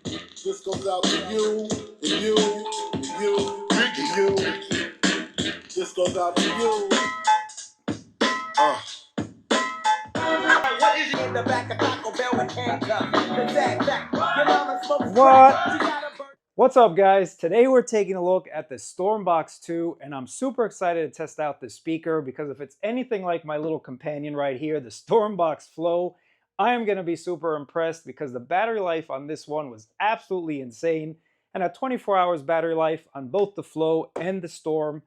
This goes out to you, to you, to you, to you. This goes out to you. What is it in the back of Taco Bell with handcuffs? What? What's up, guys? Today we're taking a look at the Stormbox 2, and I'm super excited to test out this speaker because if it's anything like my little companion right here, the Stormbox Flow, I am going to be super impressed because the battery life on this one was absolutely insane. And at 24 hours battery life on both the Flow and the Storm,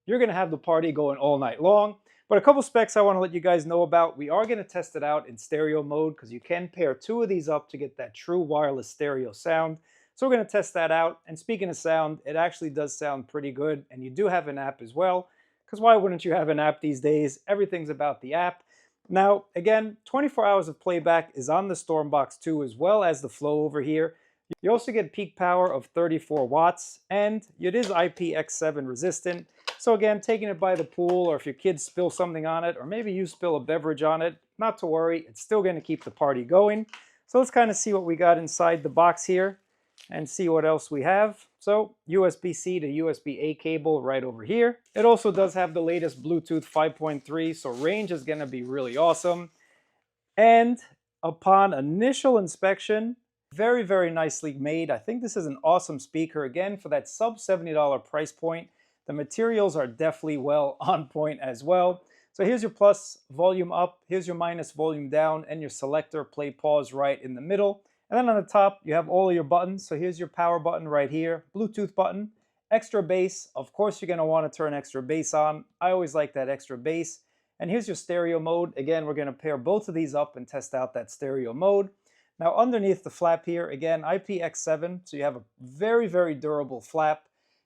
you're going to have the party going all night long. But a couple specs I want to let you guys know about. We are going to test it out in stereo mode because you can pair two of these up to get that true wireless stereo sound. So we're going to test that out. And speaking of sound, it actually does sound pretty good. And you do have an app as well, because why wouldn't you have an app these days? Everything's about the app. Now, again, 24 hours of playback is on the Stormbox 2 as well as the Flow over here. You also get peak power of 34 watts, and it is IPX7 resistant. So again, taking it by the pool, or if your kids spill something on it, or maybe you spill a beverage on it, not to worry, it's still going to keep the party going. So let's kind of see what we got inside the box here and see what else we have. So USB-C to USB-A cable right over here. It also does have the latest Bluetooth 5.3, so range is going to be really awesome. And upon initial inspection, very, very nicely made. I think this is an awesome speaker. Again, for that sub $70 price point, the materials are definitely well on point as well. So here's your plus, volume up, here's your minus, volume down, and your selector, play, pause right in the middle. And then on the top, you have all of your buttons. So here's your power button right here, Bluetooth button, extra bass. Of course, you're going to want to turn extra bass on. I always like that extra bass. And here's your stereo mode. Again, we're going to pair both of these up and test out that stereo mode. Now, underneath the flap here, again, IPX7, so you have a very, very durable flap.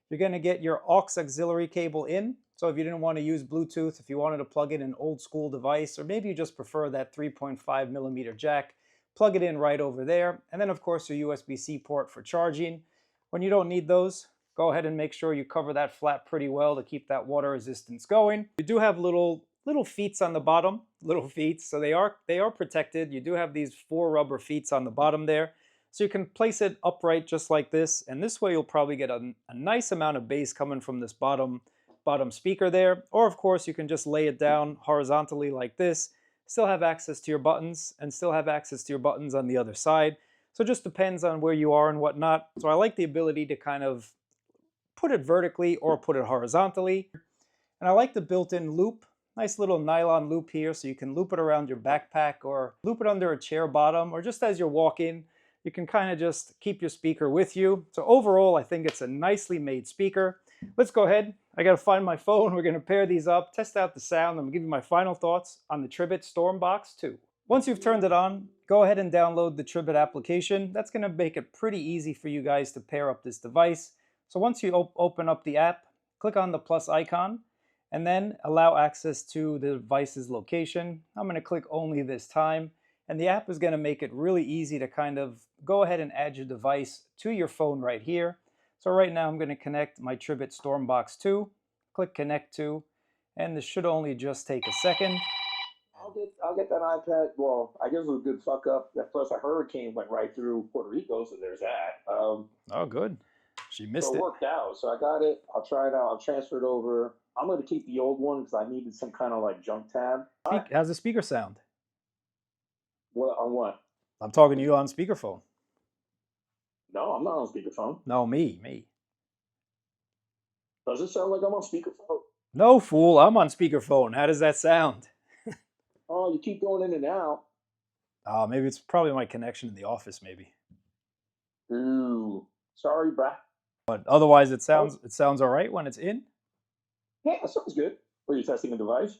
You're going to get your aux auxiliary cable in. So if you didn't want to use Bluetooth, if you wanted to plug in an old school device, or maybe you just prefer that 3.5 millimeter jack, plug it in right over there. And then, of course, your USB-C port for charging. When you don't need those, go ahead and make sure you cover that flap pretty well to keep that water resistance going. You do have little feet on the bottom, so they are protected. You do have these 4 rubber feet on the bottom there. So you can place it upright just like this, and this way you'll probably get a nice amount of bass coming from this bottom speaker there. Or of course you can just lay it down horizontally like this, still have access to your buttons, and still have access to your buttons on the other side. So it just depends on where you are and whatnot. So I like the ability to kind of put it vertically or put it horizontally. And I like the built-in loop. Nice little nylon loop here, so you can loop it around your backpack or loop it under a chair bottom, or just as you're walking, you can kind of just keep your speaker with you. So overall, I think it's a nicely made speaker. Let's go ahead. I got to find my phone. We're going to pair these up, test out the sound. I'm going to give you my final thoughts on the Tribit Stormbox 2. Once you've turned it on, go ahead and download the Tribit application. That's going to make it pretty easy for you guys to pair up this device. So once you open up the app, click on the plus icon, and then allow access to the device's location. I'm going to click only this time, and the app is going to make it really easy to kind of go ahead and add your device to your phone right here. So right now I'm going to connect my Tribit Stormbox 2, click connect to, and this should only just take a second. I'll get that iPad. Well, I guess it was a good fuck up. Plus a hurricane went right through Puerto Rico, so there's that. Oh, good. She missed it. So it worked out. So I got it. I'll try it out. I'll transfer it over. I'm going to keep the old one because I needed some kind of like junk tab. How's the speaker sound? What on what? I'm talking to you on speakerphone. No, I'm not on speakerphone. No, me. Does it sound like I'm on speakerphone? No, fool. I'm on speakerphone. How does that sound? Oh, you keep going in and out. Maybe it's probably my connection in the office, maybe. Ooh, sorry, brah. But otherwise, it sounds all right when it's in. Yeah, that sounds good. Are you testing the device?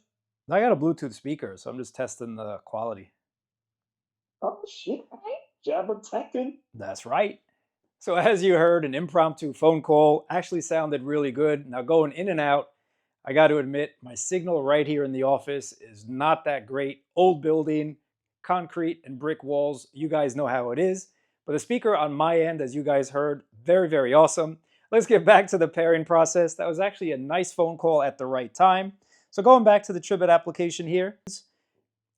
I got a Bluetooth speaker, so I'm just testing the quality. Oh shit! JabberTech. That's right. So as you heard, an impromptu phone call actually sounded really good. Now going in and out, I got to admit, my signal right here in the office is not that great. Old building, concrete and brick walls. You guys know how it is. But the speaker on my end, as you guys heard, very, very awesome. Let's get back to the pairing process. That was actually a nice phone call at the right time. So going back to the Tribit application here,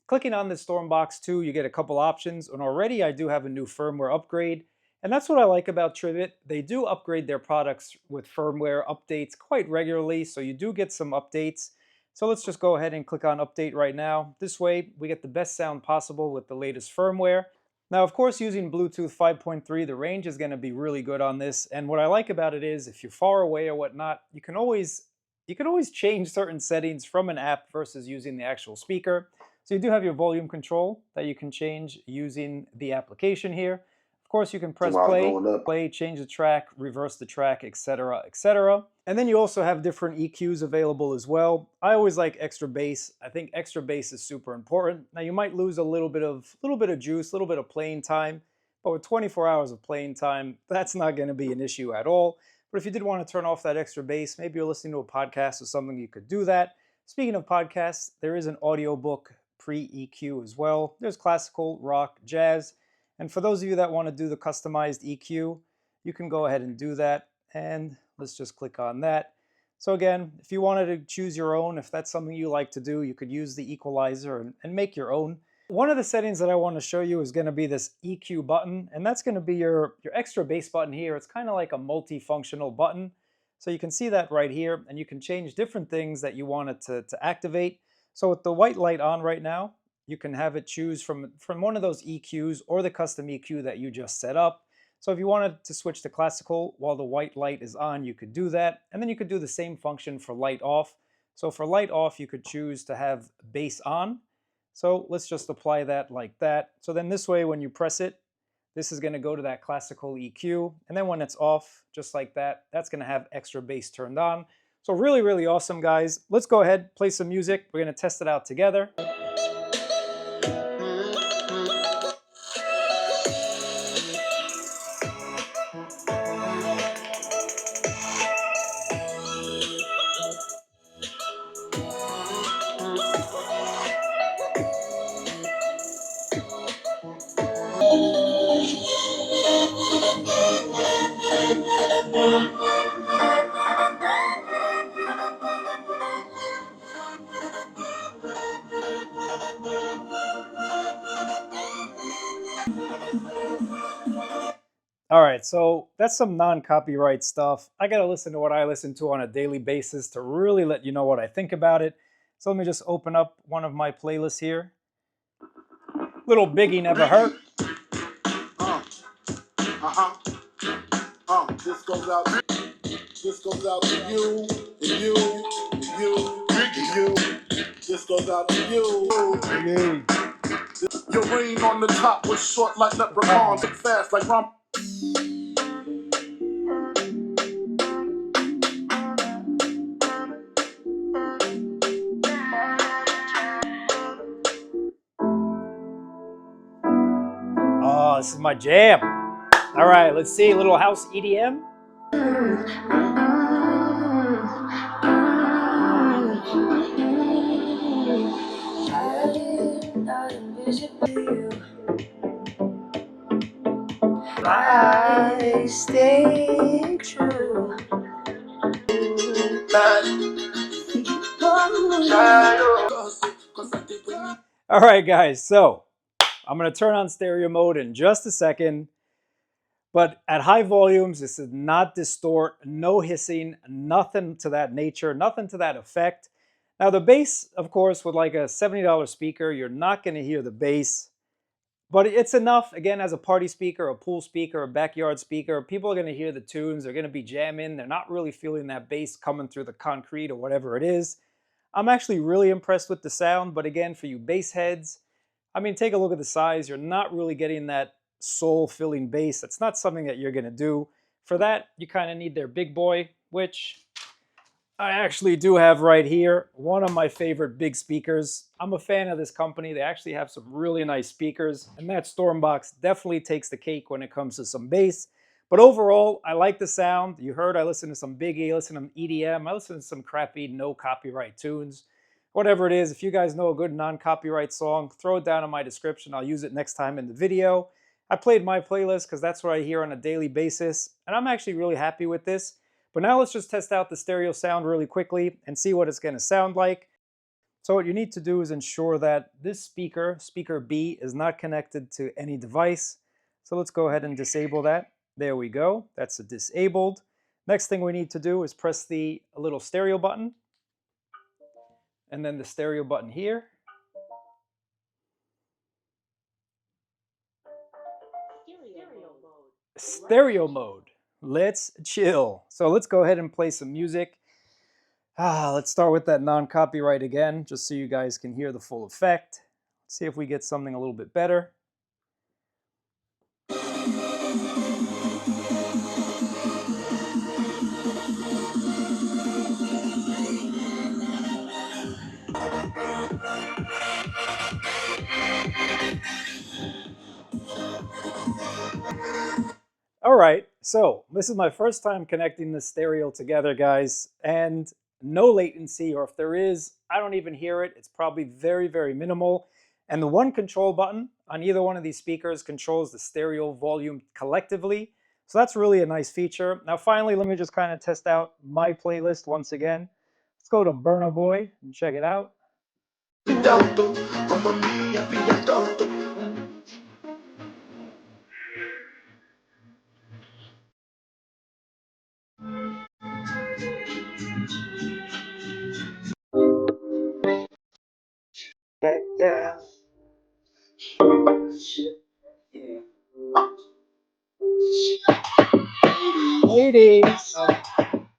clicking on the Stormbox 2, you get a couple options. And already I do have a new firmware upgrade. And that's what I like about Tribit. They do upgrade their products with firmware updates quite regularly, so you do get some updates. So let's just go ahead and click on update right now. This way we get the best sound possible with the latest firmware. Now, of course, using Bluetooth 5.3, the range is going to be really good on this. And what I like about it is if you're far away or whatnot, you can always change certain settings from an app versus using the actual speaker. So you do have your volume control that you can change using the application here. Of course, you can press play, change the track, reverse the track, etc., etc. And then you also have different EQs available as well. I always like extra bass. I think extra bass is super important. Now you might lose a little bit of juice, a little bit of playing time, but with 24 hours of playing time, that's not going to be an issue at all. But if you did want to turn off that extra bass, maybe you're listening to a podcast or something, you could do that. Speaking of podcasts, there is an audiobook pre-EQ as well. There's classical, rock, jazz. And for those of you that want to do the customized EQ, you can go ahead and do that. And let's just click on that. So again, if you wanted to choose your own, if that's something you like to do, you could use the equalizer and make your own. One of the settings that I want to show you is going to be this EQ button, and that's going to be your extra bass button here. It's kind of like a multifunctional button. So you can see that right here, and you can change different things that you want it to activate. So with the white light on right now, you can have it choose from one of those EQs or the custom EQ that you just set up. So if you wanted to switch to classical while the white light is on, you could do that. And then you could do the same function for light off. So for light off, you could choose to have bass on. So let's just apply that like that. So then this way, when you press it, this is going to go to that classical EQ. And then when it's off, just like that, that's going to have extra bass turned on. So really, really awesome, guys. Let's go ahead, play some music. We're going to test it out together. All right, so that's some non-copyright stuff. I gotta listen to what I listen to on a daily basis to really let you know what I think about it. So let me just open up one of my playlists here. Little Biggie Never Hurt. This goes out to you, and you, and you, and you. This goes out to you. Your reign on the top was short like leprechauns and fast like rum. Oh, this is my jam. All right, let's see, a little house EDM. I stay true. All right, guys, so I'm going to turn on stereo mode in just a second. But at high volumes, this is not distort, no hissing, nothing to that nature, nothing to that effect. Now the bass, of course, with like a $70 speaker, you're not going to hear the bass. But it's enough, again, as a party speaker, a pool speaker, a backyard speaker. People are going to hear the tunes. They're going to be jamming. They're not really feeling that bass coming through the concrete or whatever it is. I'm actually really impressed with the sound. But again, for you bass heads, I mean, take a look at the size. You're not really getting that soul-filling bass. That's not something that you're going to do. For that, you kind of need their big boy, which I actually do have right here. One of my favorite big speakers. I'm a fan of this company. They actually have some really nice speakers, and that Stormbox definitely takes the cake when it comes to some bass. But overall, I like the sound. You heard I listen to some Biggie, I listen to EDM, I listen to some crappy no copyright tunes. Whatever it is, if you guys know a good non-copyright song, throw it down in my description. I'll use it next time in the video. I played my playlist because that's what I hear on a daily basis, and I'm actually really happy with this. But now let's just test out the stereo sound really quickly and see what it's going to sound like. So what you need to do is ensure that this speaker, speaker B, is not connected to any device. So let's go ahead and disable that. There we go. That's disabled. Next thing we need to do is press the little stereo button, and then the stereo button here. Stereo mode. Let's chill. So let's go ahead and play some music. Let's start with that non-copyright again, just so you guys can hear the full effect. Let's see if we get something a little bit better. All right, so this is my first time connecting the stereo together, guys, and no latency, or if there is, I don't even hear it. It's probably very, very minimal. And the one control button on either one of these speakers controls the stereo volume collectively. So that's really a nice feature. Now, finally, let me just kind of test out my playlist once again. Let's go to Burna Boy and check it out. Yeah. Ladies.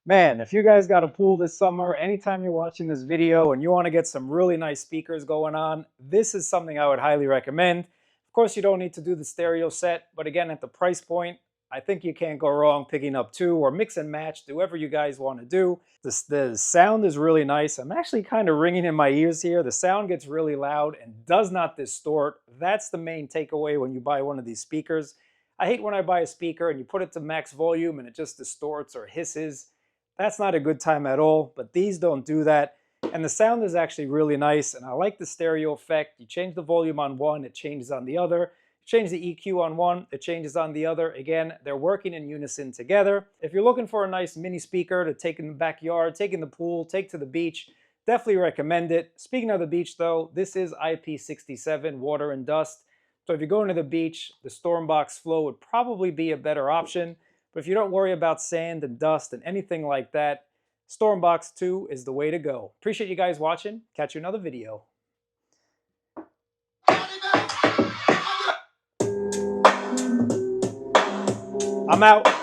Man, if you guys got a pool this summer, anytime you're watching this video and you want to get some really nice speakers going on, this is something I would highly recommend. Of course, you don't need to do the stereo set, but again, at the price point, I think you can't go wrong picking up two or mix and match, do whatever you guys want to do. The sound is really nice. I'm actually kind of ringing in my ears here. The sound gets really loud and does not distort. That's the main takeaway when you buy one of these speakers. I hate when I buy a speaker and you put it to max volume and it just distorts or hisses. That's not a good time at all, but these don't do that. And the sound is actually really nice, and I like the stereo effect. You change the volume on one, it changes on the other. You change the EQ on one, it changes on the other. Again, they're working in unison together. If you're looking for a nice mini speaker to take in the backyard, take in the pool, take to the beach, definitely recommend it. Speaking of the beach though, this is IP67 water and dust. So if you're going to the beach, the Stormbox Flow would probably be a better option. But if you don't worry about sand and dust and anything like that, Stormbox 2 is the way to go. Appreciate you guys watching. Catch you in another video. I'm out.